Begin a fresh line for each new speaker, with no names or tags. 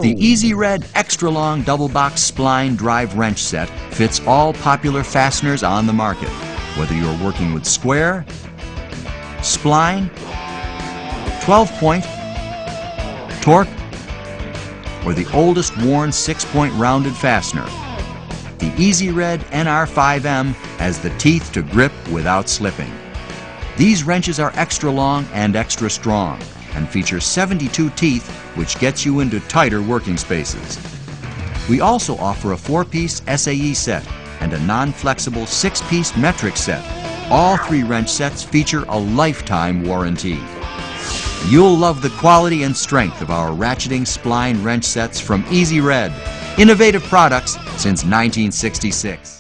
The Easy Red Extra Long Double Box Spline Drive Wrench Set fits all popular fasteners on the market. Whether you're working with square, spline, 12-point, torque, or the oldest worn 6-point rounded fastener, the Easy Red NR5M has the teeth to grip without slipping. These wrenches are extra long and extra strong and feature 72 teeth, which gets you into tighter working spaces. We also offer a 4-piece SAE set and a non-flexible 6-piece metric set. All 3 wrench sets feature a lifetime warranty. You'll love the quality and strength of our ratcheting spline wrench sets from Easy Red. Innovative products since 1966.